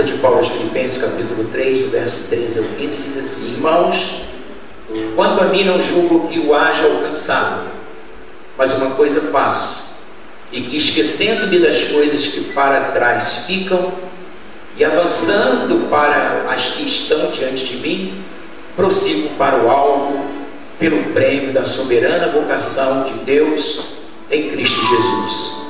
Carta de Paulo aos Filipenses, capítulo 3, do verso 13 ao 15, diz assim: irmãos, quanto a mim não julgo que o haja alcançado, mas uma coisa faço, e que esquecendo-me das coisas que para trás ficam, e avançando para as que estão diante de mim, prossigo para o alvo, pelo prêmio da soberana vocação de Deus em Cristo Jesus.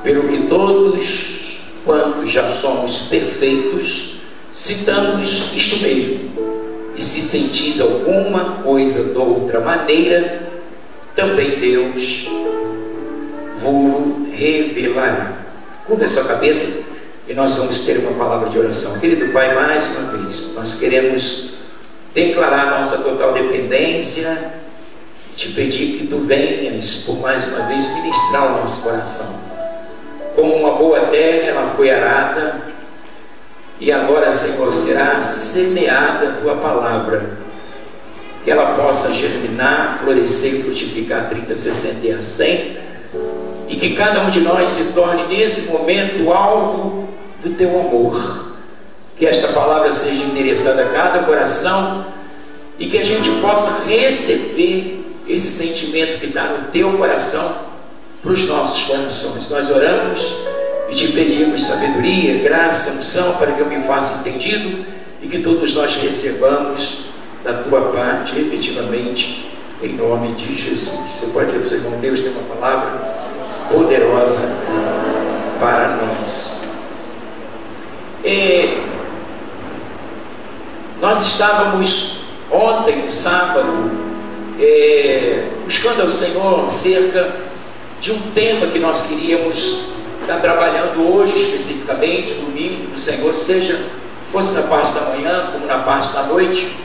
Pelo que todos quantos já somos perfeitos, citamos isto mesmo. E se sentis alguma coisa de outra maneira, também Deus vos revelará. Curva a sua cabeça e nós vamos ter uma palavra de oração. Querido Pai, mais uma vez, nós queremos declarar nossa total dependência, te pedir que Tu venhas por mais uma vez ministrar o nosso coração. Como uma boa terra, ela foi arada, e agora, Senhor, será semeada a Tua palavra, que ela possa germinar, florescer e frutificar 30, 60 e a 100, e que cada um de nós se torne nesse momento alvo do Teu amor. Que esta palavra seja endereçada a cada coração e que a gente possa receber esse sentimento que está no Teu coração para os nossos corações. Nós oramos e Te pedimos sabedoria, graça, unção para que eu me faça entendido e que todos nós recebamos da Tua parte efetivamente, em nome de Jesus. Você pode dizer para o seu irmão: Deus tem uma palavra poderosa para nós. Nós estávamos ontem, no sábado, buscando ao Senhor acerca de um tema que nós queríamos estar trabalhando hoje especificamente, domingo, o Senhor, fosse na parte da manhã como na parte da noite.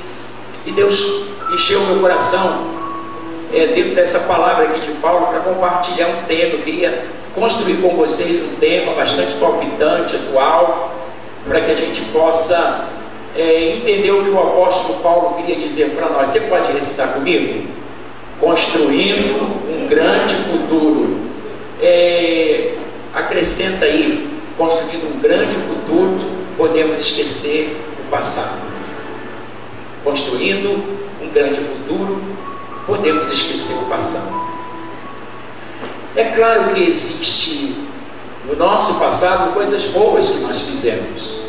E Deus encheu o meu coração dentro dessa palavra aqui de Paulo para compartilhar um tema. Eu queria construir com vocês um tema bastante palpitante, atual, para que a gente possa entender o que o apóstolo Paulo queria dizer para nós. Você pode recitar comigo? Construindo um grande futuro. Acrescenta aí: construindo um grande futuro, podemos esquecer o passado. Construindo um grande futuro, podemos esquecer o passado. É claro que existe no nosso passado coisas boas que nós fizemos,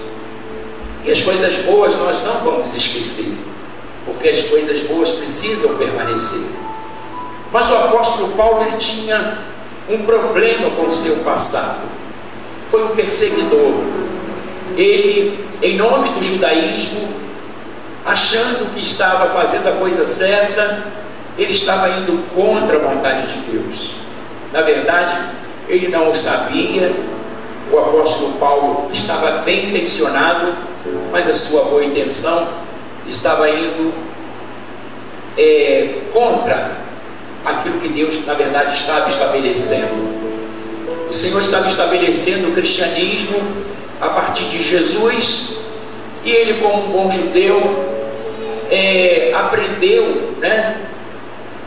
e as coisas boas nós não vamos esquecer, porque as coisas boas precisam permanecer. Mas o apóstolo Paulo, ele tinha um problema com o seu passado. Foi um perseguidor. Ele, em nome do judaísmo, achando que estava fazendo a coisa certa, ele estava indo contra a vontade de Deus. Na verdade, ele não o sabia. O apóstolo Paulo estava bem intencionado, mas a sua boa intenção estava indo contra aquilo que Deus, na verdade, estava estabelecendo. O Senhor estava estabelecendo o cristianismo a partir de Jesus, e ele, como um bom judeu, aprendeu,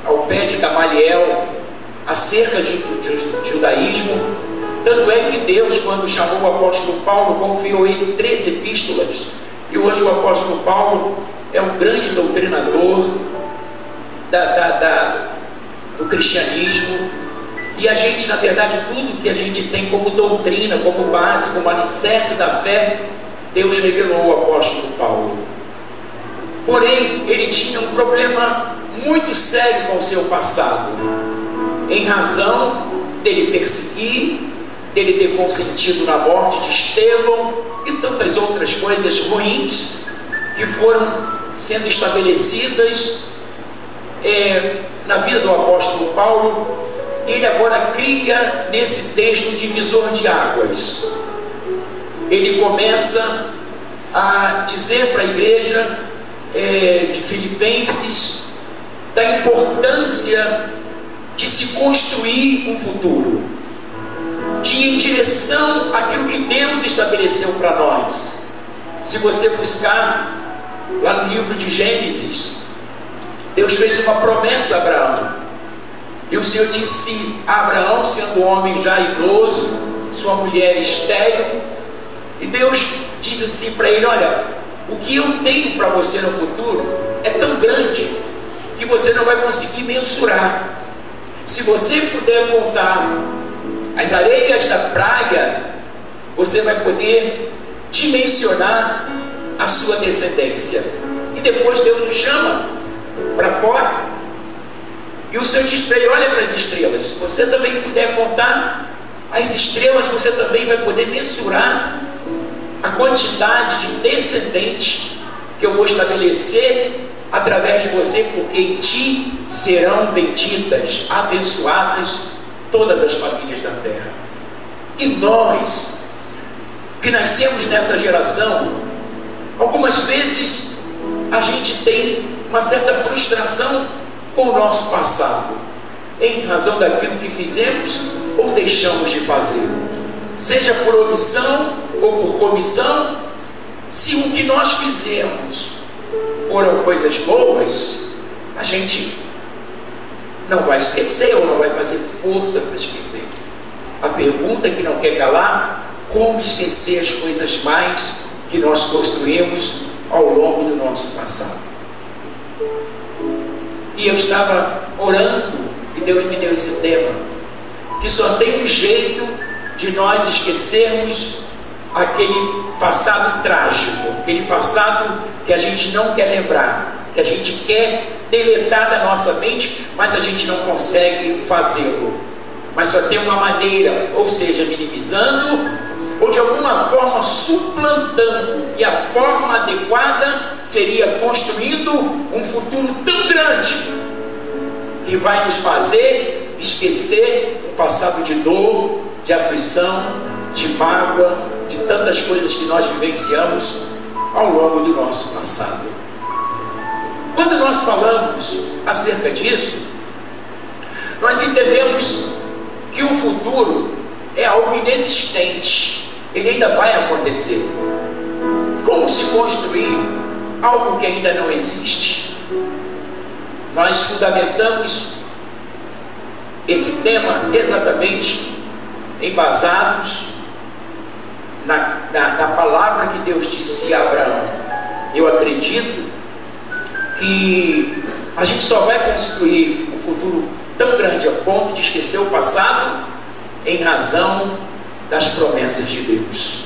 ao pé de Gamaliel, acerca do judaísmo. Tanto é que Deus, quando chamou o apóstolo Paulo, confiou a ele 3 epístolas, e hoje o apóstolo Paulo é um grande doutrinador do cristianismo. E a gente, na verdade, tudo que a gente tem como doutrina, como base, como alicerce da fé, Deus revelou ao apóstolo Paulo. Porém, ele tinha um problema muito sério com o seu passado, em razão dele perseguir, dele ter consentido na morte de Estevão e tantas outras coisas ruins que foram sendo estabelecidas na vida do apóstolo Paulo. Ele agora cria nesse texto um divisor de águas. Ele começa a dizer para a igreja de Filipenses da importância de se construir um futuro, de ir em direção àquilo que Deus estabeleceu para nós. Se você buscar lá no livro de Gênesis, Deus fez uma promessa a Abraão, e o Senhor disse a Abraão, sendo um homem já idoso, sua mulher estéril, e Deus diz assim para ele: olha, o que eu tenho para você no futuro é tão grande que você não vai conseguir mensurar. Se você puder contar as areias da praia, você vai poder dimensionar a sua descendência. E depois Deus nos chama para fora, e o Senhor diz para ele: olha para as estrelas. Se você também puder contar as estrelas, você também vai poder mensurar a quantidade de descendentes que eu vou estabelecer através de você, porque em ti serão benditas, abençoadas todas as famílias da terra. E nós que nascemos nessa geração, algumas vezes a gente tem uma certa frustração com o nosso passado, em razão daquilo que fizemos ou deixamos de fazer, seja por omissão ou por comissão. Se o que nós fizemos foram coisas boas, a gente não vai esquecer ou não vai fazer força para esquecer. A pergunta que não quer calar: como esquecer as coisas mais que nós construímos ao longo do nosso passado? E eu estava orando e Deus me deu esse tema, que só tem um jeito de nós esquecermos aquele passado trágico, aquele passado que a gente não quer lembrar, que a gente quer deletar da nossa mente, mas a gente não consegue fazê-lo. Mas só tem uma maneira, ou seja, minimizando, ou de alguma forma suplantando. E a forma adequada seria construindo um futuro tão grande que vai nos fazer esquecer o passado de dor, de aflição, de mágoa, de tantas coisas que nós vivenciamos ao longo do nosso passado. Quando nós falamos acerca disso, nós entendemos que o futuro é algo inexistente, ele ainda vai acontecer. Como se construir algo que ainda não existe? Nós fundamentamos esse tema exatamente embasados na palavra que Deus disse a Abraão. Eu acredito que a gente só vai construir um futuro tão grande a ponto de esquecer o passado em razão das promessas de Deus.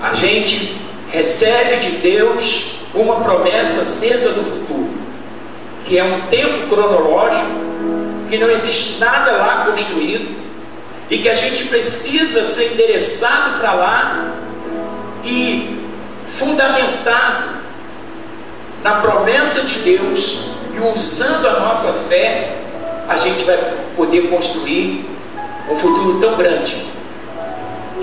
A gente recebe de Deus uma promessa acerca do futuro, que é um tempo cronológico, que não existe nada lá construído, e que a gente precisa ser endereçado para lá e fundamentado na promessa de Deus, e usando a nossa fé, a gente vai poder construir um futuro tão grande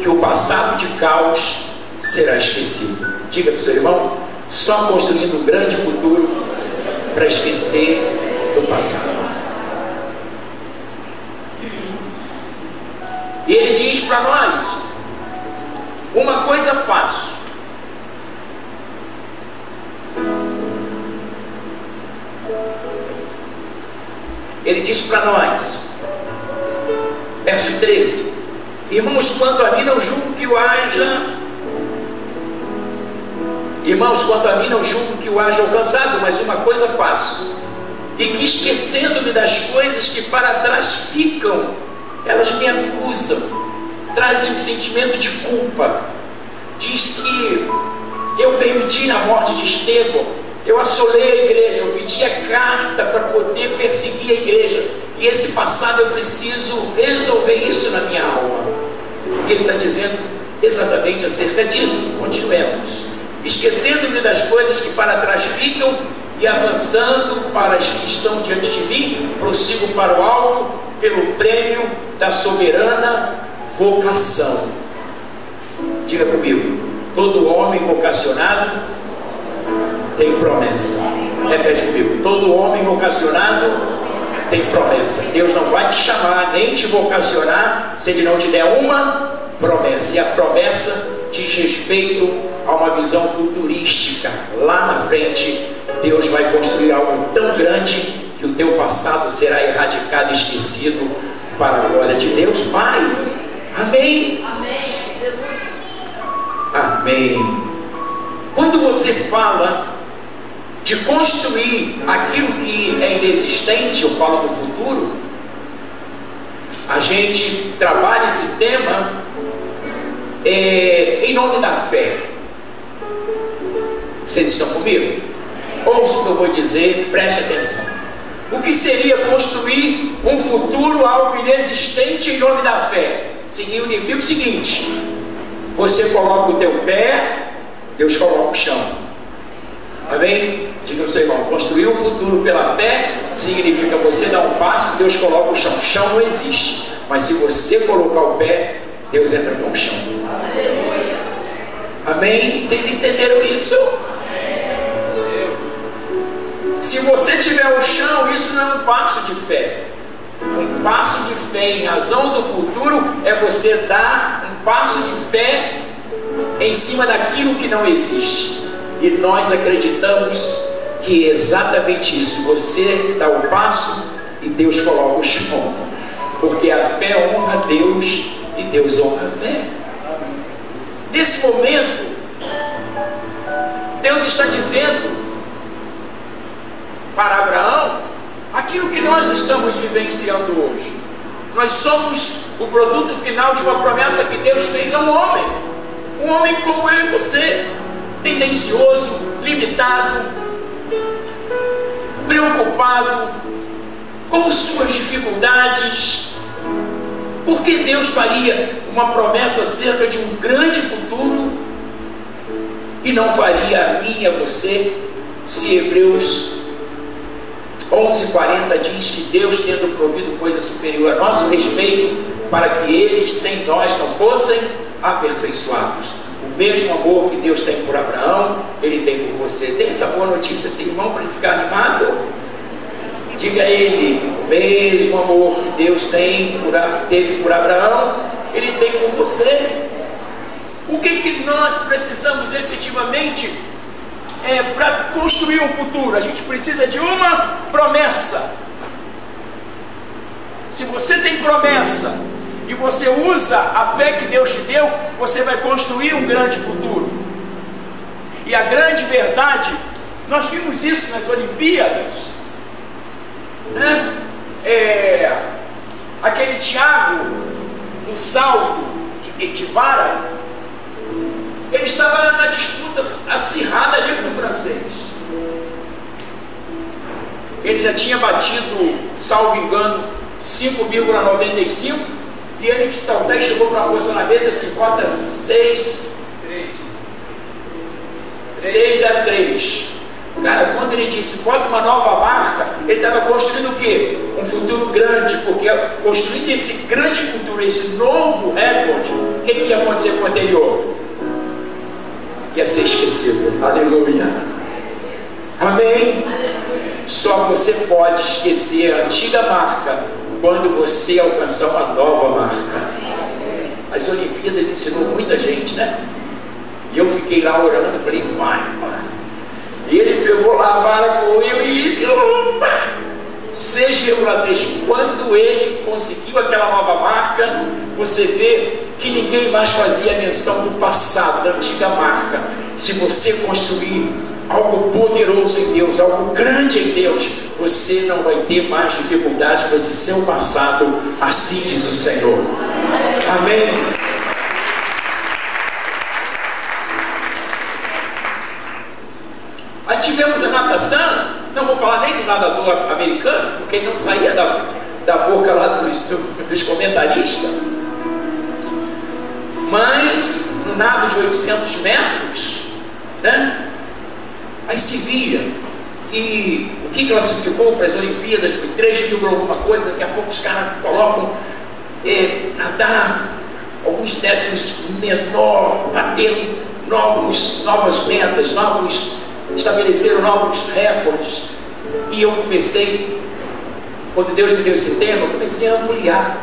que o passado de caos será esquecido. Diga para o seu irmão: só construindo um grande futuro para esquecer do passado. E ele diz para nós: uma coisa faço, ele diz para nós, verso 13: irmãos, quanto a mim não julgo que o haja alcançado, mas uma coisa faço, e que, esquecendo-me das coisas que para trás ficam, elas me acusam, trazem um sentimento de culpa. Diz que eu permiti a morte de Estevão, eu assolei a igreja, eu pedi a carta para poder perseguir a igreja, e esse passado eu preciso resolver isso na minha alma. E ele está dizendo exatamente acerca disso. Continuemos: esquecendo-me das coisas que para trás ficam e avançando para as que estão diante de mim, prossigo para o alto, pelo prêmio da soberana vocação. Diga comigo: todo homem vocacionado tem promessa. Repete comigo: todo homem vocacionado tem promessa. Deus não vai te chamar nem te vocacionar se Ele não te der uma promessa. E a promessa diz respeito a uma visão futurística. Lá na frente, Deus vai construir algo tão grande que o teu passado será erradicado e esquecido para a glória de Deus Pai. Amém? Amém. Amém. Amém. Quando você fala de construir aquilo que é inexistente, eu falo do futuro, a gente trabalha esse tema em nome da fé. Vocês estão comigo? Ouça o que eu vou dizer, preste atenção. O que seria construir um futuro, algo inexistente, em nome da fé? Significa o seguinte: você coloca o teu pé, Deus coloca o chão. Amém? Diga para o seu irmão: construir um futuro pela fé significa você dar um passo, Deus coloca o chão. O chão não existe, mas se você colocar o pé, Deus entra com o chão. Aleluia. Amém? Vocês entenderam isso? Se você tiver o chão, isso não é um passo de fé. Um passo de fé em razão do futuro é você dar um passo de fé em cima daquilo que não existe. E nós acreditamos que é exatamente isso. Você dá o passo e Deus coloca o chão. Porque a fé honra Deus e Deus honra a fé. Nesse momento, Deus está dizendo para Abraão aquilo que nós estamos vivenciando hoje. Nós somos o produto final de uma promessa que Deus fez ao homem. Um homem como eu e você, tendencioso, limitado, preocupado com suas dificuldades. Porque Deus faria uma promessa acerca de um grande futuro e não faria a mim e a você, se Hebreus 11:40 diz que Deus, tendo provido coisa superior a nosso respeito, para que eles sem nós não fossem aperfeiçoados. O mesmo amor que Deus tem por Abraão, Ele tem por você. Tem essa boa notícia, assim, irmão, para ele ficar animado? Diga a ele: o mesmo amor que Deus teve por Abraão, Ele tem por você. O que nós precisamos efetivamente para construir um futuro? A gente precisa de uma promessa. Se você tem promessa e você usa a fé que Deus te deu, você vai construir um grande futuro. E a grande verdade, nós vimos isso nas Olimpíadas, né? Aquele Tiago do salto de vara, ele estava na disputa acirrada ali com o francês. Ele já tinha batido, salvo engano, 5,95, e ele de saltar e chegou para a moça na mesa assim: bota 6,03. Cara, quando ele disse bota uma nova marca, ele estava construindo o quê? Um futuro grande, porque construindo esse grande futuro, esse novo recorde, o que ia acontecer com o anterior? Ia ser esquecido. Aleluia. Amém? Só você pode esquecer a antiga marca quando você alcançar uma nova marca. As Olimpíadas ensinou muita gente, né? E eu fiquei lá orando, falei: vai. E ele pegou lá a vara com eu e 6,3. Quando ele conseguiu aquela nova marca, você vê que ninguém mais fazia menção do passado, da antiga marca. Se você construir algo poderoso em Deus, algo grande em Deus, você não vai ter mais dificuldade com esse seu passado. Assim diz o Senhor. Amém. Aí tivemos a natação. Não vou falar nem do nadador americano, porque ele não saía da boca lá dos comentaristas. Mas no nado de 800 metros, né? Aí se via que o que classificou para as Olimpíadas foi 3.000 alguma coisa. Daqui a pouco os caras colocam nadar alguns décimos menor, bateram novas metas, estabeleceram novos recordes. E eu comecei, quando Deus me deu esse tema, eu comecei a ampliar,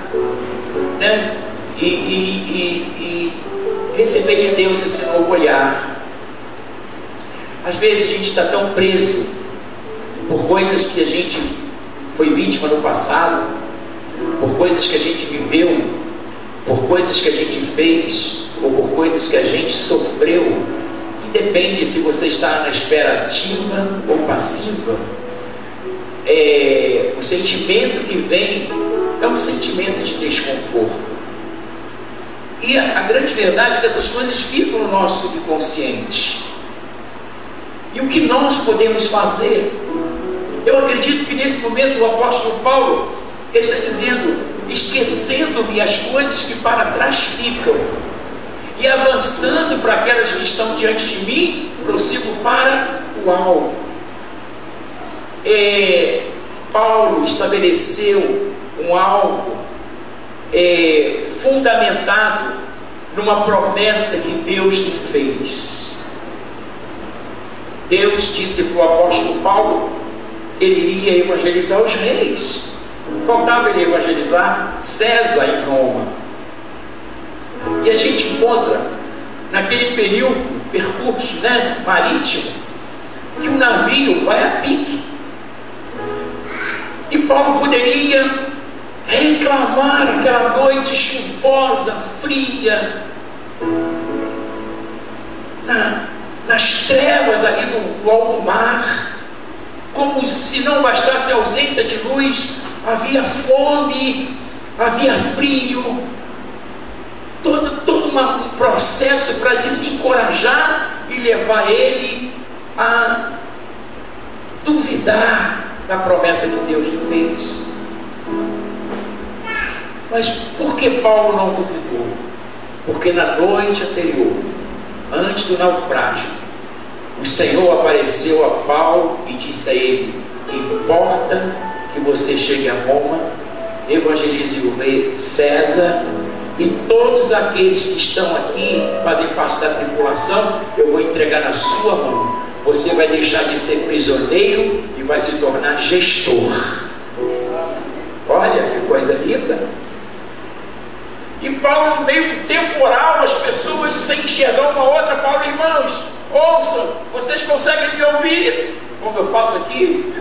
né? E receber de Deus esse novo olhar. Às vezes a gente está tão preso por coisas que a gente foi vítima no passado, por coisas que a gente viveu, por coisas que a gente fez ou por coisas que a gente sofreu, que depende se você está na esfera ativa ou passiva. O sentimento que vem é um sentimento de desconforto. E a grande verdade é que essas coisas ficam no nosso subconsciente. E o que nós podemos fazer? Eu acredito que nesse momento o apóstolo Paulo está dizendo: esquecendo-me as coisas que para trás ficam e avançando para aquelas que estão diante de mim, prossigo para o alvo. Paulo estabeleceu um alvo fundamentado numa promessa que Deus lhe fez. Deus disse para o apóstolo Paulo que ele iria evangelizar os reis. Faltava ele evangelizar César em Roma. E a gente encontra naquele período, percurso marítimo, que o navio vai a pique. E Paulo poderia reclamar aquela noite chuvosa, fria, nas trevas ali do alto mar, como se não bastasse a ausência de luz, havia fome, havia frio, todo um processo para desencorajar e levar ele a duvidar da promessa que Deus lhe fez. Mas por que Paulo não duvidou? Porque na noite anterior, antes do naufrágio, o Senhor apareceu a Paulo e disse a ele: importa que você chegue a Roma, evangelize o rei César, e todos aqueles que estão aqui, fazem parte da tripulação, eu vou entregar na sua mão. Você vai deixar de ser prisioneiro e vai se tornar gestor. Olha que coisa linda. E Paulo, no meio do temporal, as pessoas sem enxergar uma outra, Paulo: irmãos, ouçam, vocês conseguem me ouvir? Como eu faço aqui,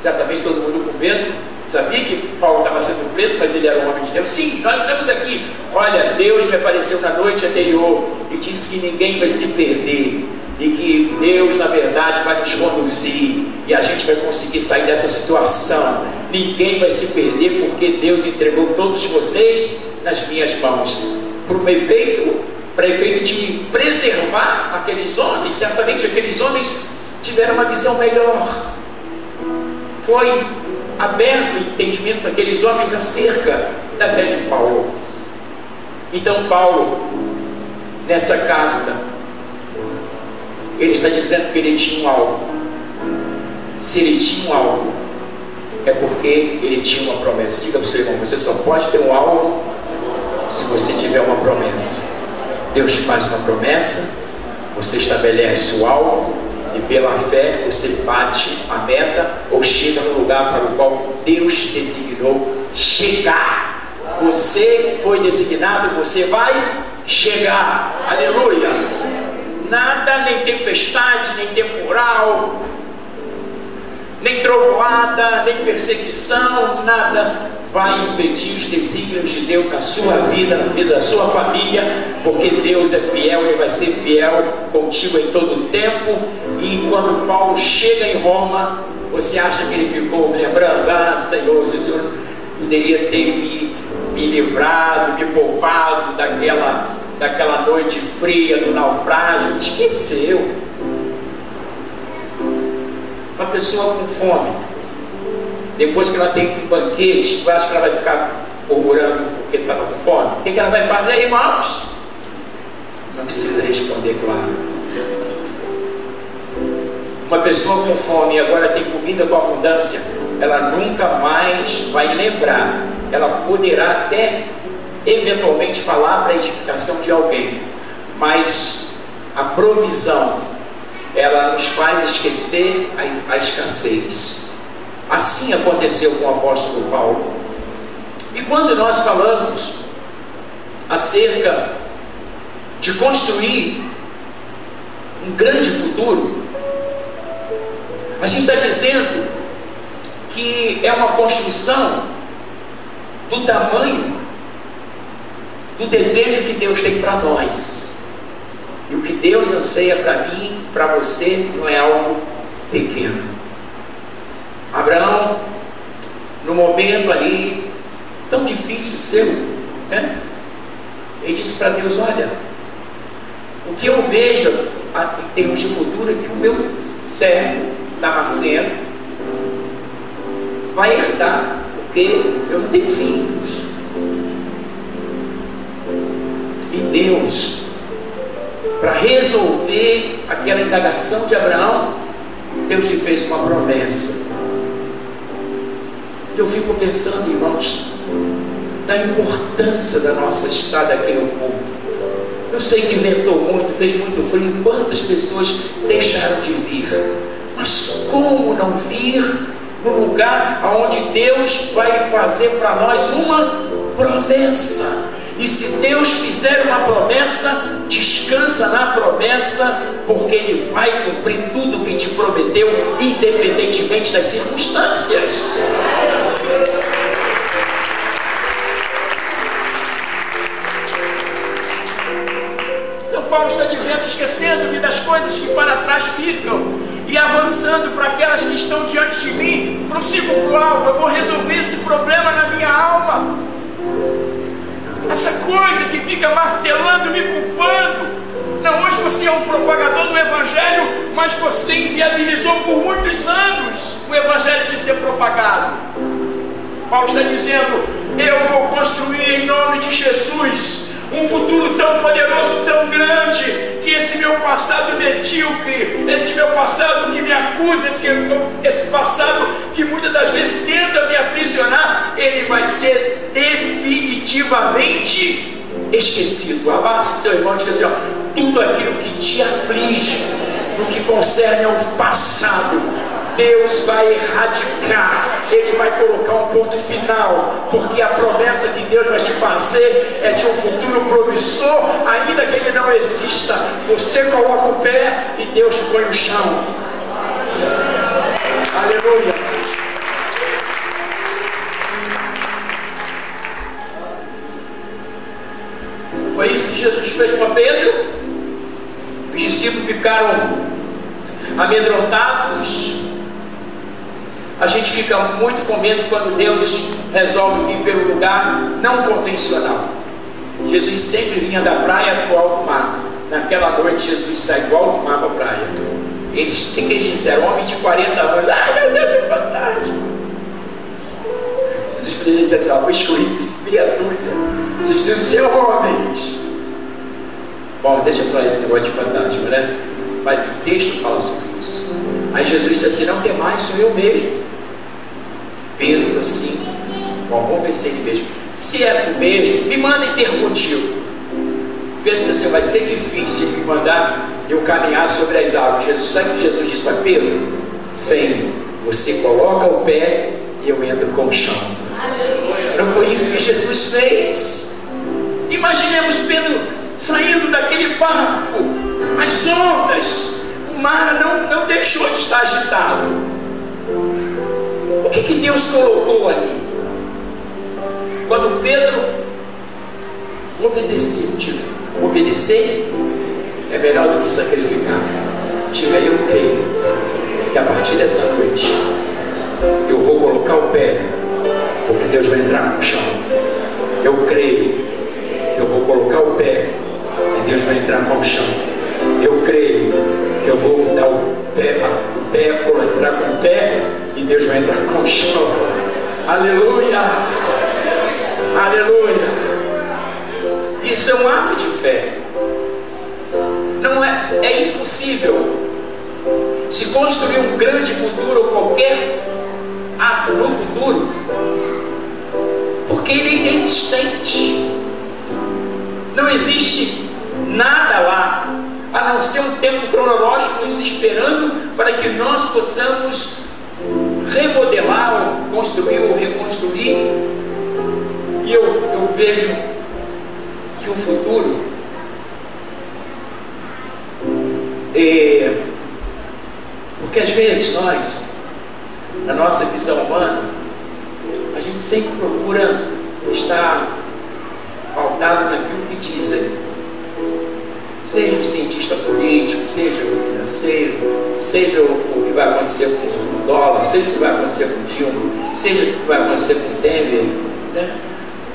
certamente todo mundo com medo. Sabia que Paulo estava sendo preso, mas ele era um homem de Deus? Sim, nós estamos aqui. Olha, Deus me apareceu na noite anterior e disse que ninguém vai se perder, e que Deus, na verdade, vai nos conduzir, e a gente vai conseguir sair dessa situação. Ninguém vai se perder, porque Deus entregou todos vocês nas minhas mãos, para efeito de preservar aqueles homens. Certamente aqueles homens tiveram uma visão melhor. Foi aberto o entendimento daqueles homens acerca da fé de Paulo. Então Paulo, nessa carta, ele está dizendo que ele tinha um alvo. Se ele tinha um alvo, é porque ele tinha uma promessa. Diga para o seu irmão: você só pode ter um alvo se você tiver uma promessa. Deus te faz uma promessa, você estabelece o alvo, e pela fé você bate a meta ou chega no lugar para o qual Deus te designou chegar. Você foi designado, você vai chegar. Aleluia. Nada, nem tempestade, nem temporal, nem trovoada, nem perseguição, nada vai impedir os desígnios de Deus na sua vida, na vida da sua família, porque Deus é fiel, Ele vai ser fiel contigo em todo o tempo. E quando Paulo chega em Roma, você acha que ele ficou lembrando: ah, Senhor, se o Senhor poderia ter me livrado, me poupado daquela noite fria do naufrágio? Esqueceu. Uma pessoa com fome, depois que ela tem um banquete, tu acha que ela vai ficar murmurando porque estava com fome? O que ela vai fazer, irmãos? Não precisa responder, claro. Uma pessoa com fome e agora tem comida com abundância, ela nunca mais vai lembrar. Ela poderá até eventualmente falar para a edificação de alguém, mas a provisão, ela nos faz esquecer a escassez. Assim aconteceu com o apóstolo Paulo. E quando nós falamos acerca de construir um grande futuro, a gente está dizendo que é uma construção do tamanho do desejo que Deus tem para nós. E o que Deus anseia para mim, para você, não é algo pequeno. Abraão, no momento ali tão difícil seu, né? Ele disse para Deus: olha, o que eu vejo em termos de futuro é que o meu servo Damasceno vai herdar, porque eu não tenho filhos. E Deus, para resolver aquela indagação de Abraão, Deus lhe fez uma promessa. Eu fico pensando, irmãos, da importância da nossa estada aqui no culto. Eu sei que ventou muito, fez muito frio, quantas pessoas deixaram de vir, mas como não vir no lugar onde Deus vai fazer para nós uma promessa? E se Deus fizer uma promessa, descansa na promessa, porque Ele vai cumprir tudo o que te prometeu, independentemente das circunstâncias. Então Paulo está dizendo: esquecendo-me das coisas que para trás ficam e avançando para aquelas que estão diante de mim, prossigo para o alvo. Eu vou resolver esse problema na minha alma. Essa coisa que fica martelando, me culpando. Não, hoje você é um propagador do Evangelho, mas você inviabilizou por muitos anos o Evangelho de ser propagado. Paulo está dizendo: eu vou construir em nome de Jesus um futuro tão poderoso, tão grande, que esse meu passado medíocre, esse meu passado que me acusa, esse passado que muitas das vezes tenta me aprisionar, ele vai ser definitivamente esquecido. Abraça o teu irmão e diga assim: ó, tudo aquilo que te aflige, no que concerne ao passado, Deus vai erradicar, Ele vai colocar um ponto final, porque a promessa que Deus vai te fazer é de um futuro promissor, ainda que ele não exista. Você coloca o pé e Deus põe o chão. Aleluia. Foi isso que Jesus fez com Pedro. Os discípulos ficaram amedrontados. A gente fica muito com medo quando Deus resolve vir pelo lugar não convencional. Jesus sempre vinha da praia para o alto mar. Naquela noite Jesus sai do alto mar para a praia. O que eles disseram? Homem de 40 anos. Ai meu Deus, é fantástico. Jesus poderia dizer assim: ó, vou excluir meia dúzia. Vocês precisam ser homens. Bom, deixa para esse negócio de fantasma, né? Mas o texto fala sobre isso. Aí Jesus disse assim: não tem mais, sou eu mesmo. Pedro assim: bom, vamos ver se é ele mesmo. Se é tu mesmo, me manda ter contigo. Pedro disse assim: vai ser difícil me mandar eu caminhar sobre as águas. Jesus, sabe o que Jesus disse para Pedro? Vem, você coloca o pé e eu entro com o chão. Não foi isso que Jesus fez? Imaginemos Pedro saindo daquele barco, as ondas, o mar não deixou de estar agitado. O que Deus colocou ali? Quando Pedro obedeceu, diga, obedecer é melhor do que sacrificar. Diga, eu creio que a partir dessa noite eu vou colocar o pé, porque Deus vai entrar no chão. Eu creio que eu vou colocar o pé e Deus vai entrar com o chão. Eu creio que eu vou dar o pé, entrar com o pé e Deus vai entrar com o chão. Aleluia! Aleluia! Isso é um ato de fé. Não é impossível se construir um grande futuro ou qualquer ato no futuro, porque ele é inexistente. Não existe nada lá, a não ser um tempo cronológico nos esperando para que nós possamos remodelar, ou construir ou reconstruir. E eu vejo que o futuro porque às vezes nós, na nossa visão humana, a gente sempre procura estar pautado naquilo seja o que vai acontecer com o Dilma, seja o que vai acontecer com o Temer, né?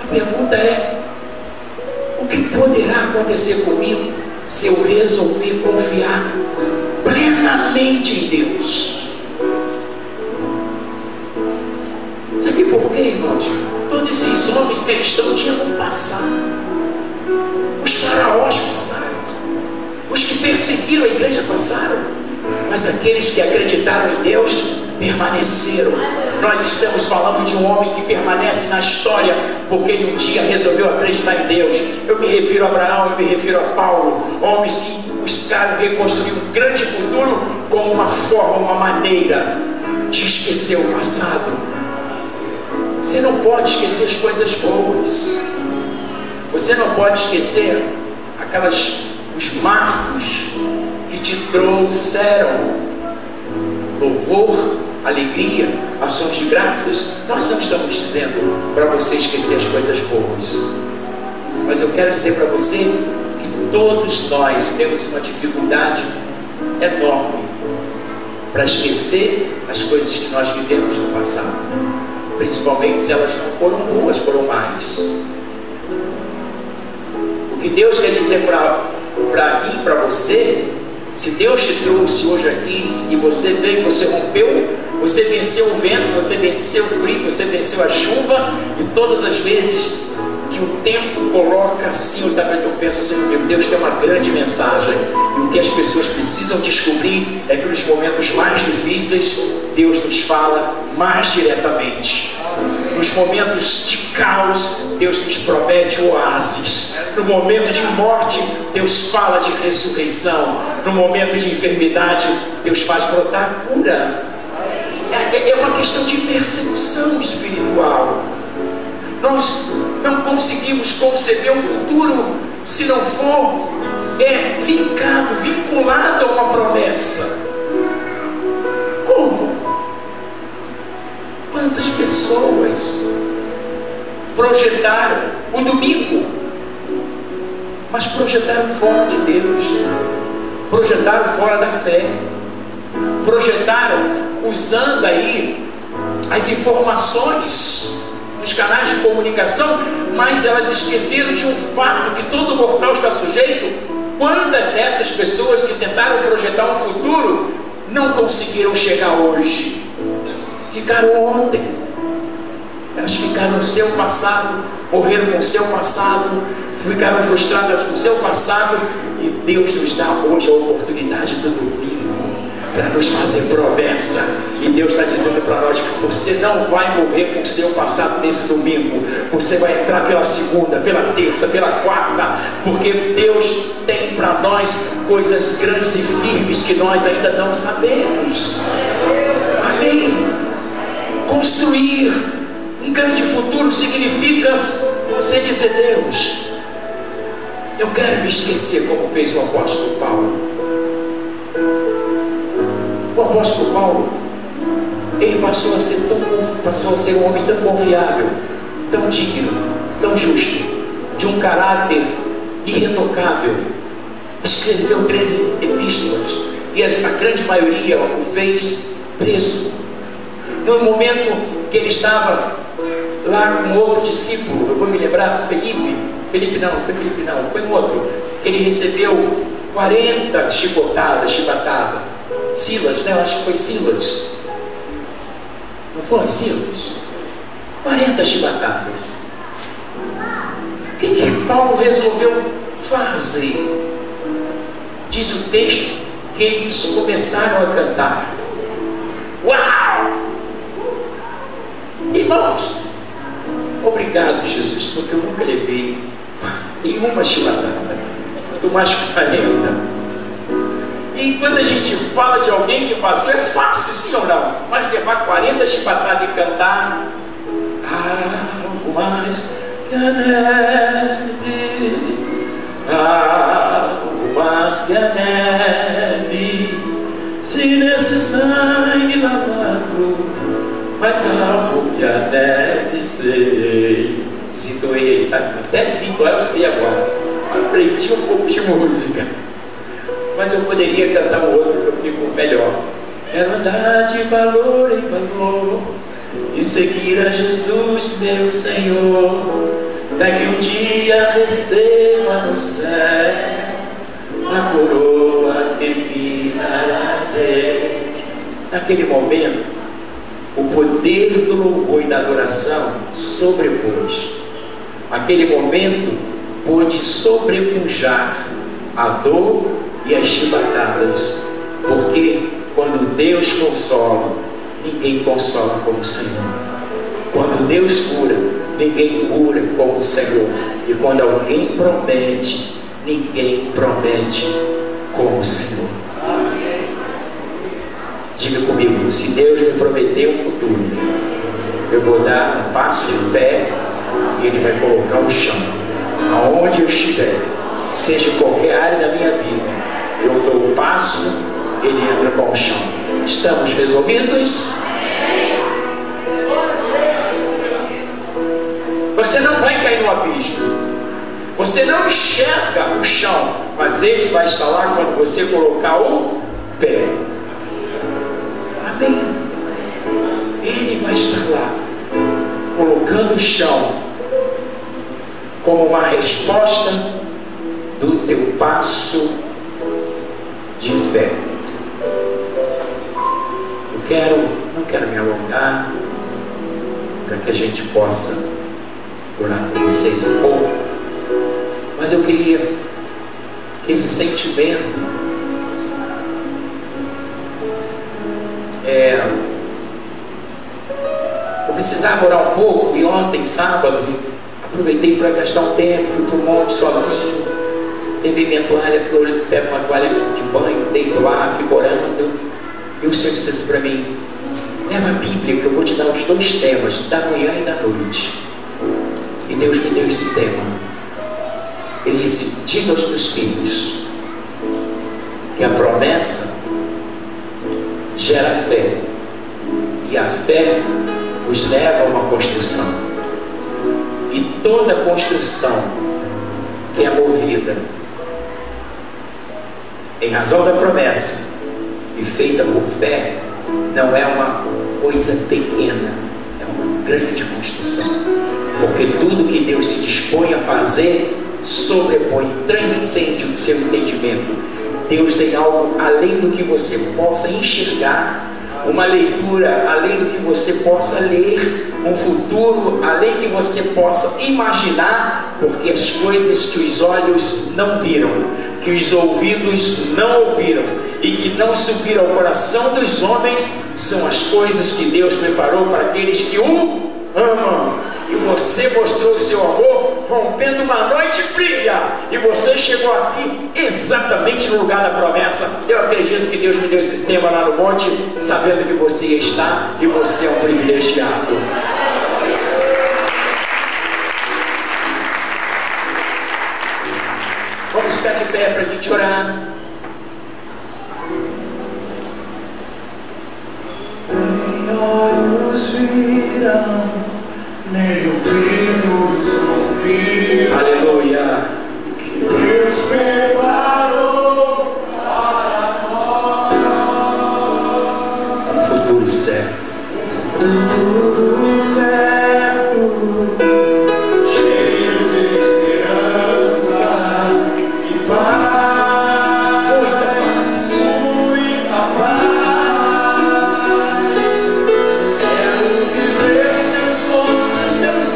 A pergunta é: o que poderá acontecer comigo se eu resolver confiar plenamente em Deus? Sabe por quê, irmãos? Todos esses homens cristãos tinham que passar. Os faraós passaram, os que perseguiram a igreja passaram, mas aqueles que acreditaram em Deus permaneceram. Nós estamos falando de um homem que permanece na história porque ele um dia resolveu acreditar em Deus. Eu me refiro a Abraão, eu me refiro a Paulo, homens que buscaram reconstruir um grande futuro como uma forma, uma maneira de esquecer o passado. Você não pode esquecer as coisas boas. Você não pode esquecer os marcos que te trouxeram louvor, alegria, ações de graças. Nós não estamos dizendo para você esquecer as coisas boas, mas eu quero dizer para você que todos nós temos uma dificuldade enorme para esquecer as coisas que nós vivemos no passado, principalmente se elas não foram boas, foram más. O que Deus quer dizer para mim, para você, se Deus te trouxe hoje aqui e você veio, você rompeu, você venceu o vento, você venceu o frio, você venceu a chuva, e todas as vezes que o tempo coloca assim, eu penso assim, meu Deus tem uma grande mensagem, e o que as pessoas precisam descobrir é que nos momentos mais difíceis Deus nos fala mais diretamente. Nos momentos de caos, Deus nos promete oásis. No momento de morte, Deus fala de ressurreição. No momento de enfermidade, Deus faz brotar cura. É uma questão de percepção espiritual. Nós não conseguimos conceber um futuro se não for linkado, vinculado a uma promessa. Como? Quantas pessoas projetaram o domingo, mas projetaram fora de Deus, projetaram fora da fé, projetaram usando aí as informações nos canais de comunicação, mas elas esqueceram de um fato que todo mortal está sujeito. Quantas dessas pessoas que tentaram projetar um futuro não conseguiram chegar hoje? Ficaram ontem. Elas ficaram no seu passado, morreram com o seu passado, ficaram frustradas com o seu passado, e Deus nos dá hoje a oportunidade do domingo para nos fazer promessa. E Deus está dizendo para nós que você não vai morrer com o seu passado nesse domingo. Você vai entrar pela segunda, pela terça, pela quarta, porque Deus tem para nós coisas grandes e firmes que nós ainda não sabemos. Amém? Construir um grande futuro significa você dizer: Deus, eu quero me esquecer, como fez o apóstolo Paulo. O apóstolo Paulo, ele passou a ser um homem tão confiável, tão digno, tão justo, de um caráter irretocável. Escreveu 13 epístolas, e a grande maioria o fez preso. No momento que ele estava lá com outro discípulo, eu vou me lembrar, Felipe não, foi um outro, que ele recebeu 40 chibatadas. Silas, né? Eu acho que foi Silas. Não foi Silas? 40 chibatadas. O que Paulo resolveu fazer? Diz o texto que eles começaram a cantar. Uau! Irmãos, obrigado, Jesus, porque eu nunca levei nenhuma chibatada, quanto mais 40. E quando a gente fala de alguém que passou, é fácil, sim ou não? Mas levar 40 chibatadas e cantar algo mais que a neve, algo mais que a neve, se nesse sangue lavado, mais algo que a neve sei. Desentoei, até desentoar eu sei agora. Aprendi um pouco de música, mas eu poderia cantar um outro que eu fico melhor. Quero andar de valor em valor e seguir a Jesus, meu Senhor. Até que um dia receba no céu a coroa que me dará Deus. Naquele momento, o poder do louvor e da adoração sobrepôs. Aquele momento pôde sobrepujar a dor e as chibatadas, porque quando Deus consola, ninguém consola como o Senhor. Quando Deus cura, ninguém cura como o Senhor. E quando alguém promete, ninguém promete como o Senhor. Diga comigo, se Deus me prometeu um futuro, eu vou dar um passo de fé e Ele vai colocar o chão. Aonde eu estiver, seja em qualquer área da minha vida, eu dou um passo, Ele entra com o chão. Estamos resolvidos? Você não vai cair no abismo. Você não enxerga o chão, mas Ele vai estar lá quando você colocar o pé. Amém. Ele vai estar lá, colocando o chão como uma resposta do teu passo de fé. Não quero me alongar, para que a gente possa orar com vocês um pouco, mas eu queria que esse sentimento eu precisava orar um pouco, e ontem, sábado, aproveitei para gastar um tempo, fui para o monte sozinho, levei minha toalha, pego uma toalha de banho, deito lá, fico orando, e o Senhor disse assim para mim: leva a Bíblia que eu vou te dar os 2 temas, da manhã e da noite. E Deus me deu esse tema. Ele disse: diga aos teus filhos que a promessa gera fé, e a fé os leva a uma construção, e toda construção que é movida em razão da promessa e feita por fé, não é uma coisa pequena, é uma grande construção, porque tudo que Deus se dispõe a fazer sobrepõe, transcende o seu entendimento. Deus tem algo além do que você possa enxergar, uma leitura além do que você possa ler, um futuro além do que você possa imaginar, porque as coisas que os olhos não viram, que os ouvidos não ouviram e que não subiram ao coração dos homens, são as coisas que Deus preparou para aqueles que o amam. E você mostrou o seu amor rompendo uma noite fria, e você chegou aqui exatamente no lugar da promessa. Eu acredito que Deus me deu esse tema lá no monte, sabendo que você está, e você é um privilegiado. Vamos ficar de pé para a gente orar. Nem olhos viram, nem ouvidos ouviram. Aleluia. Que Deus preparou para nós um futuro certo. Cheio de esperança e paz. Muita paz. Quero viver teus sonhos, teus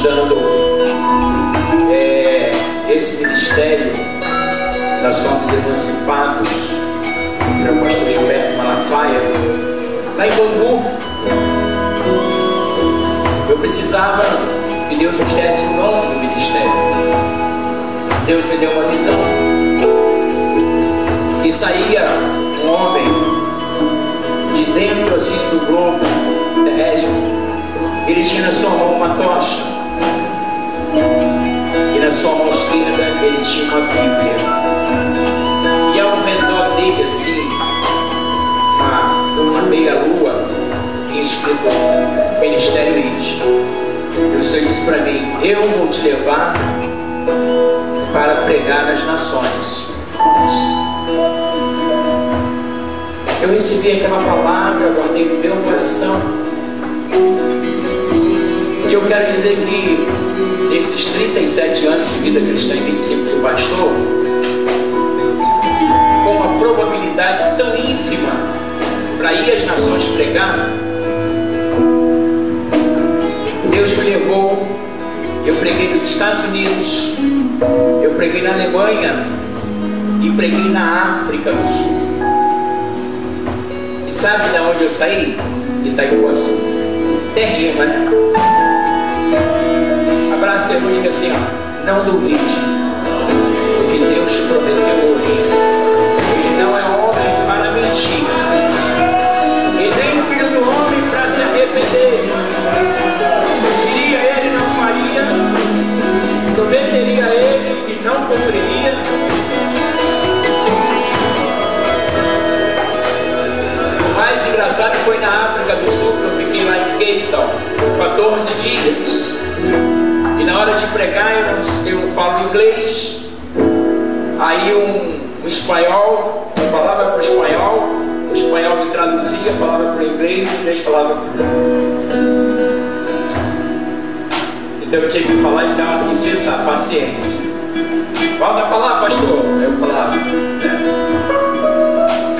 dando esse ministério, nós fomos emancipados pelo pastor Gilberto Malafaia, lá em Bangu. Eu precisava que Deus nos desse o nome do ministério. Deus me deu uma visão. E saía um homem de dentro assim do globo terrestre. Ele tinha na sua mão uma tocha. E na sua mão esquerda ele tinha uma Bíblia. E ao redor dele assim, uma meia-lua, tinha escrito Ministério IT. E o Senhor disse para mim: eu vou te levar para pregar nas nações. Eu recebi aquela palavra, guardei no meu coração. E eu quero dizer que nesses 37 anos de vida cristã e 25 de pastor, com uma probabilidade tão ínfima para ir às nações pregar, Deus me levou. Eu preguei nos Estados Unidos, eu preguei na Alemanha e preguei na África do Sul. E sabe de onde eu saí? De Itaiguaçu. Terrível, né? Abraço teu irmão e diga assim, ó: não duvide do que Deus te prometeu hoje. Ele não é homem para mentir, e nem filho do homem para se arrepender. Diria ele, não faria; prometeria ele e não cumpriria. O mais engraçado foi na África do Sul, que eu fiquei lá em Cape Town 14 dias. E na hora de pregar eu falo inglês. Aí um espanhol, eu falava para o espanhol me traduzia, falava para o inglês falava para o... Então eu tinha que falar e dar uma licença, paciência. Volta a falar, pastor. Eu falava, né?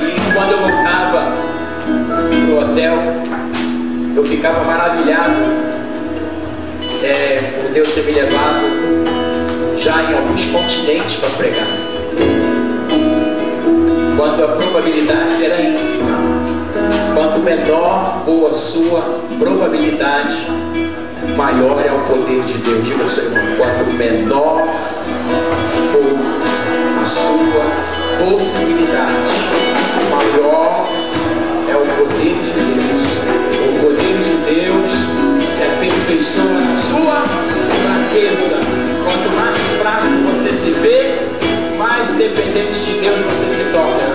E quando eu voltava pro hotel, eu ficava maravilhado por Deus ter me levado já em alguns continentes para pregar. Quando a probabilidade era ínfima, quanto menor for a sua probabilidade, maior é o poder de Deus. Diga ao seu irmão: quanto menor for a sua possibilidade, maior é o poder de Deus. O poder de Deus se aperfeiçoa na sua fraqueza. Quanto mais fraco você se vê, mais dependente de Deus você se torna.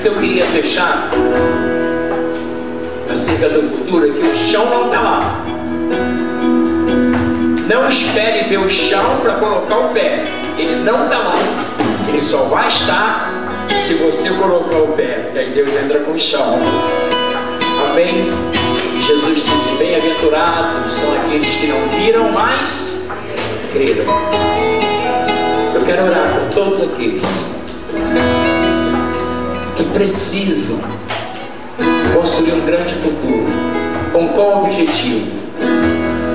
Eu queria fechar acerca do futuro, que o chão não está lá. Não espere ver o chão para colocar o pé. Ele não está lá. Ele só vai estar se você colocar o pé, que aí Deus entra com o chão. Amém? Jesus disse: bem-aventurados são aqueles que não viram, mas creram. Eu quero orar por todos aqueles que precisam construir um grande futuro. Com qual objetivo?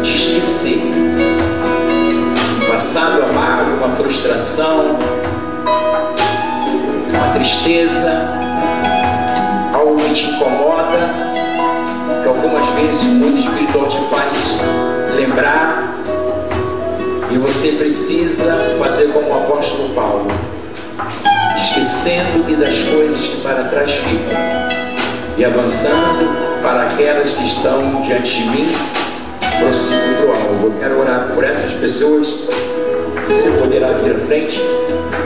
De esquecer um passado amargo, uma frustração, uma tristeza, algo que te incomoda, que algumas vezes o mundo espiritual te faz lembrar, e você precisa fazer como o apóstolo Paulo, esquecendo-me das coisas que para trás ficam e avançando para aquelas que estão diante de mim, prossigo para o alvo. Eu quero orar por essas pessoas. Você poderá vir à frente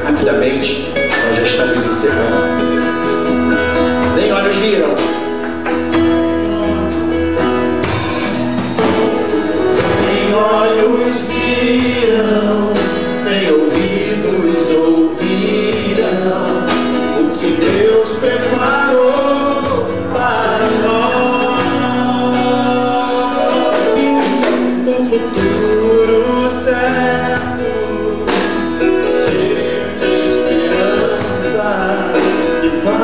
rapidamente, nós já estamos encerrando. Nem olhos viram, nem olhos viram, nem ouvidos ouviram o que Deus preparou para nós. Um futuro certo, cheio de esperança e paz.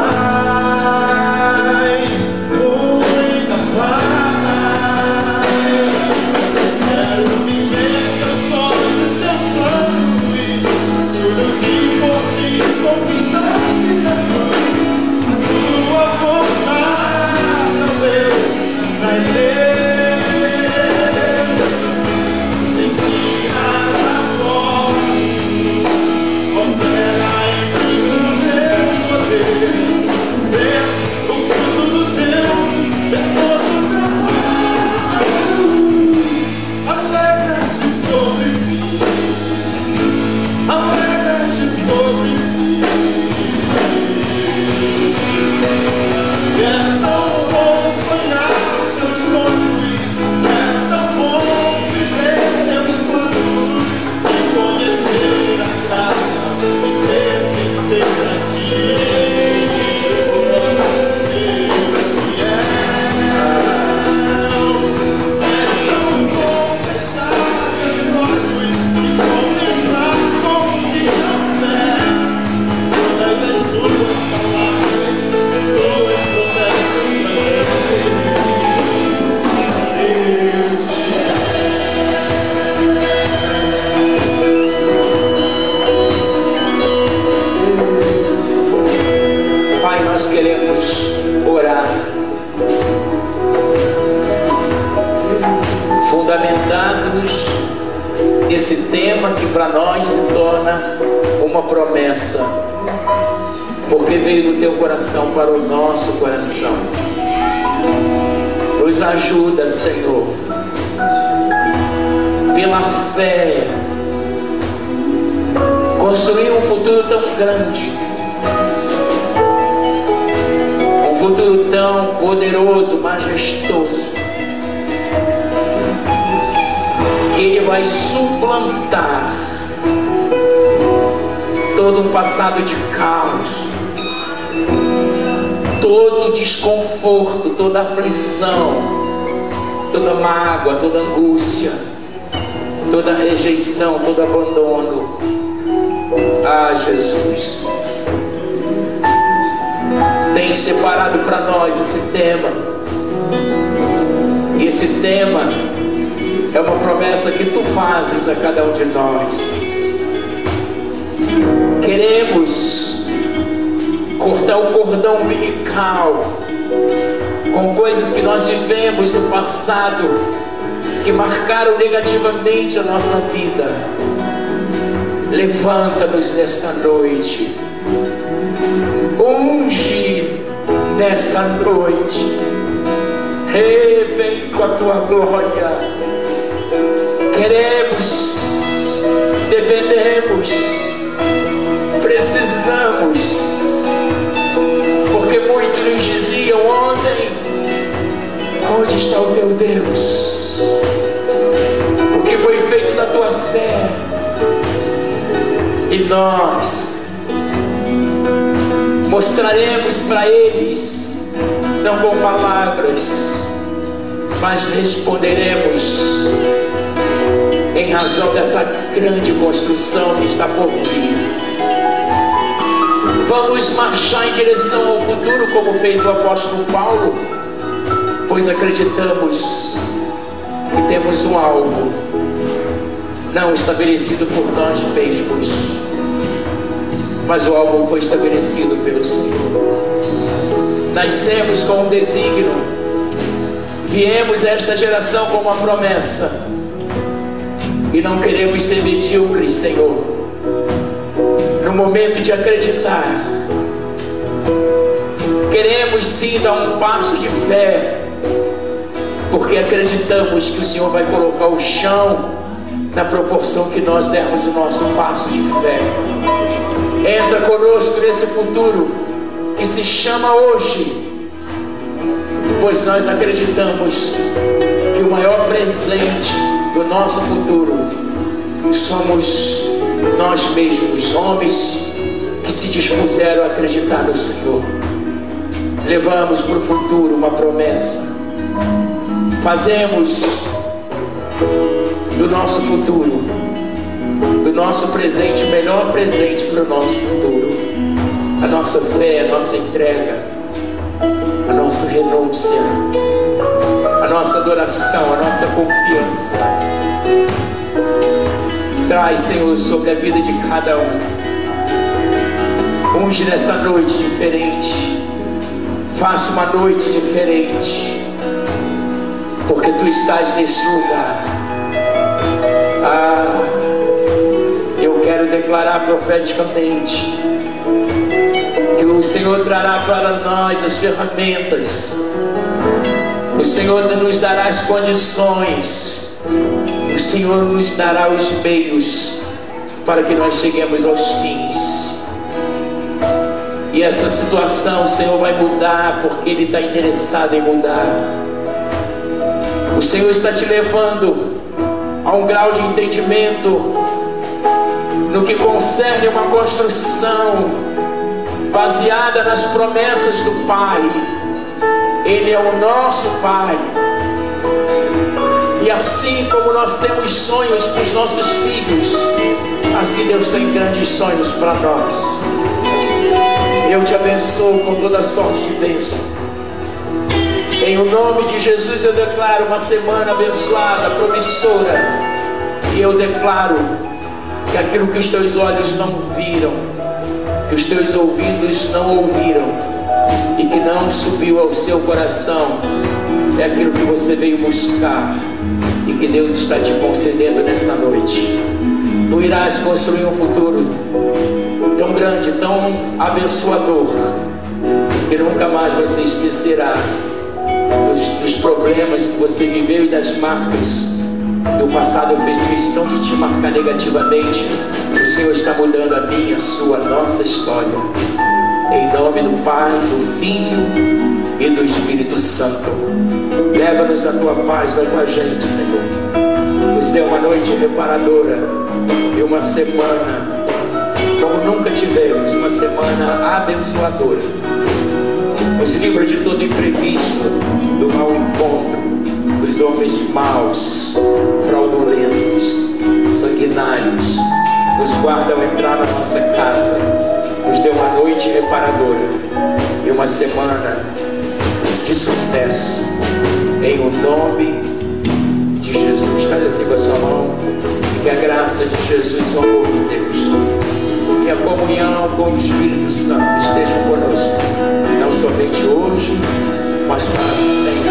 nós queremos orar, fundamentados nesse tema que para nós se torna uma promessa, porque veio do teu coração para o nosso coração. Nos ajuda, Senhor, pela fé, construir um futuro tão grande, um futuro tão poderoso, majestoso, que Ele vai suplantar todo um passado de caos, todo desconforto, toda aflição, toda mágoa, toda angústia, toda rejeição, todo abandono. Ah, Jesus, tem separado para nós esse tema, e esse tema é uma promessa que tu fazes a cada um de nós. Queremos cortar o cordão umbilical com coisas que nós vivemos no passado, que marcaram negativamente a nossa vida. Levanta-nos nesta noite, unge nesta noite, vem com a tua glória. Queremos, dependemos, precisamos, porque muitos nos diziam ontem: onde está o teu Deus? O que foi feito da tua fé? E nós mostraremos para eles, não com palavras, mas responderemos em razão dessa grande construção que está por vir. Vamos marchar em direção ao futuro, como fez o apóstolo Paulo, pois acreditamos que temos um alvo não estabelecido por nós mesmos, mas o alvo foi estabelecido pelo Senhor. Nascemos com um desígnio, viemos a esta geração com uma promessa, e não queremos ser medíocres, Senhor. No momento de acreditar, queremos sim dar um passo de fé, porque acreditamos que o Senhor vai colocar o chão na proporção que nós dermos o nosso passo de fé. Entra conosco nesse futuro que se chama hoje, pois nós acreditamos que o maior presente do nosso futuro somos nós mesmos, homens que se dispuseram a acreditar no Senhor. Levamos para o futuro uma promessa, fazemos do nosso futuro, do nosso presente, o melhor presente para o nosso futuro: a nossa fé, a nossa entrega, a nossa renúncia, a nossa adoração, a nossa confiança. Traz, Senhor, sobre a vida de cada um. Unge nesta noite diferente, faça uma noite diferente, porque Tu estás neste lugar. Ah, eu quero declarar profeticamente que o Senhor trará para nós as ferramentas, o Senhor nos dará as condições, o Senhor nos dará os meios para que nós cheguemos aos fins. E essa situação o Senhor vai mudar, porque Ele está interessado em mudar. O Senhor está te levando a um grau de entendimento no que concerne uma construção baseada nas promessas do Pai. Ele é o nosso Pai, e assim como nós temos sonhos para os nossos filhos, assim Deus tem grandes sonhos para nós. Eu te abençoo com toda sorte de bênção. Em o nome de Jesus eu declaro uma semana abençoada, promissora. E eu declaro que aquilo que os teus olhos não viram, que os teus ouvidos não ouviram, subiu ao seu coração é aquilo que você veio buscar e que Deus está te concedendo nesta noite. Tu irás construir um futuro tão grande, tão abençoador, que nunca mais você esquecerá dos problemas que você viveu e das marcas que o passado fez questão de te marcar negativamente. O Senhor está mudando a minha, a sua, a nossa história. Em nome do Pai, do Filho e do Espírito Santo. Leva-nos a tua paz, vai com a gente, Senhor. Nos dê uma noite reparadora e uma semana como nunca tivemos, uma semana abençoadora. Nos livra de todo imprevisto, do mau encontro, dos homens maus, fraudulentos, sanguinários. Nos guarda ao entrar na nossa casa. Nos dê uma noite reparadora e uma semana de sucesso. Em o nome de Jesus. Faz assim com a sua mão. E que a graça de Jesus, o amor de Deus e a comunhão com o Espírito Santo estejam conosco, não somente hoje, mas para sempre.